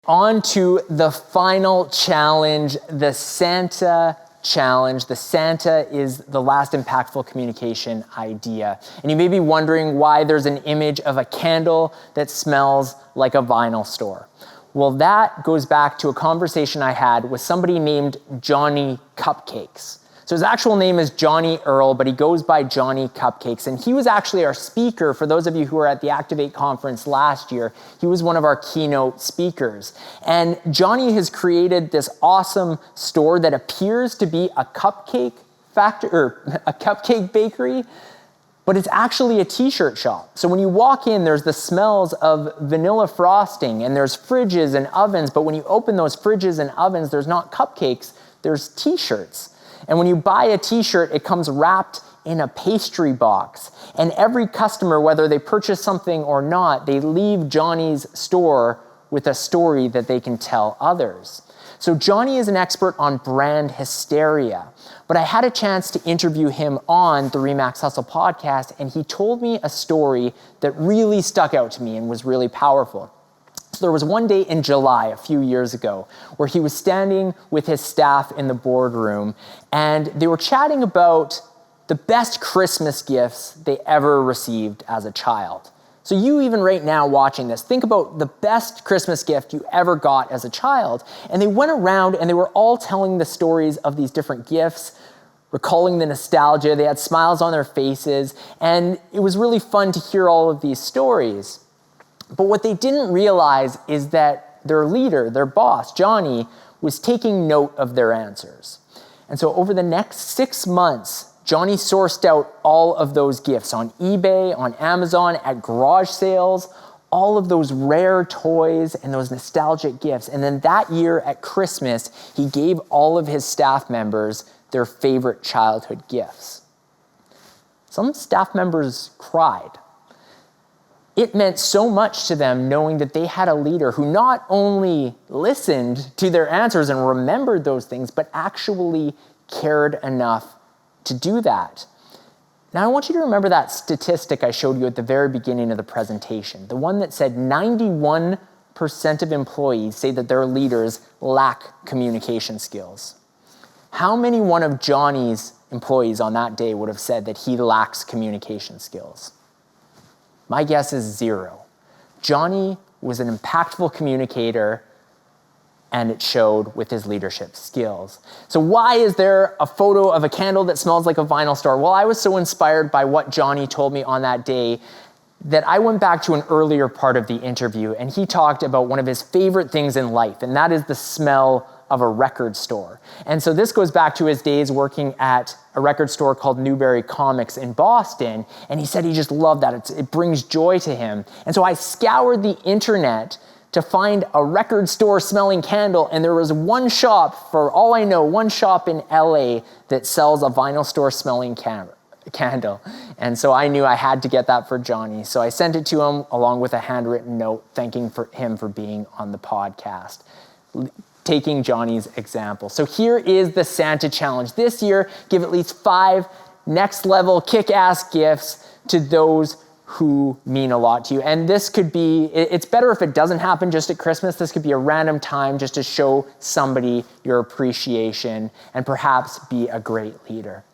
On to the final challenge, the Santa challenge. The Santa is the last impactful communication idea. And you may be wondering why there's an image of a candle that smells like a vinyl store. Well, that goes back to a conversation I had with somebody named Johnny Cupcakes. So his actual name is Johnny Earl, but he goes by Johnny Cupcakes. And he was actually our speaker. For those of you who were at the Activate conference last year, he was one of our keynote speakers. And Johnny has created this awesome store that appears to be a cupcake factory or a cupcake bakery, but it's actually a t-shirt shop. So when you walk in, there's the smells of vanilla frosting and there's fridges and ovens, but when you open those fridges and ovens, there's not cupcakes, there's t-shirts. And when you buy a t-shirt, it comes wrapped in a pastry box. And every customer, whether they purchase something or not, they leave Johnny's store with a story that they can tell others. So Johnny is an expert on brand hysteria, but I had a chance to interview him on the Remax Hustle podcast, and he told me a story that really stuck out to me and was really powerful. So there was one day in July, a few years ago, where he was standing with his staff in the boardroom, and they were chatting about the best Christmas gifts they ever received as a child. So you even right now watching this, think about the best Christmas gift you ever got as a child. And they went around and they were all telling the stories of these different gifts, recalling the nostalgia. They had smiles on their faces, and it was really fun to hear all of these stories. But what they didn't realize is that their leader, their boss, Johnny, was taking note of their answers. And so over the next 6 months, Johnny sourced out all of those gifts on eBay, on Amazon, at garage sales, all of those rare toys and those nostalgic gifts. And then that year at Christmas, he gave all of his staff members their favorite childhood gifts. Some staff members cried. It meant so much to them knowing that they had a leader who not only listened to their answers and remembered those things, but actually cared enough to do that. Now I want you to remember that statistic I showed you at the very beginning of the presentation, the one that said 91% of employees say that their leaders lack communication skills. How many one of Johnny's employees on that day would have said that he lacks communication skills? My guess is 0. Johnny was an impactful communicator, and it showed with his leadership skills. So why is there a photo of a candle that smells like a vinyl store? Well, I was so inspired by what Johnny told me on that day that I went back to an earlier part of the interview, and he talked about one of his favorite things in life, and that is the smell of a record store. And so this goes back to his days working at a record store called Newberry Comics in Boston, and he said he just loved that. It brings joy to him. And so I scoured the internet to find a record store smelling candle, and there was one shop, for all I know, one shop in LA that sells a vinyl store smelling candle. And so I knew I had to get that for Johnny. So I sent it to him along with a handwritten note thanking him for being on the podcast, taking Johnny's example. So here is the Santa challenge. This year, give at least 5 next level kick-ass gifts to those who mean a lot to you. And this could be, it's better if it doesn't happen just at Christmas. This could be a random time just to show somebody your appreciation and perhaps be a great leader.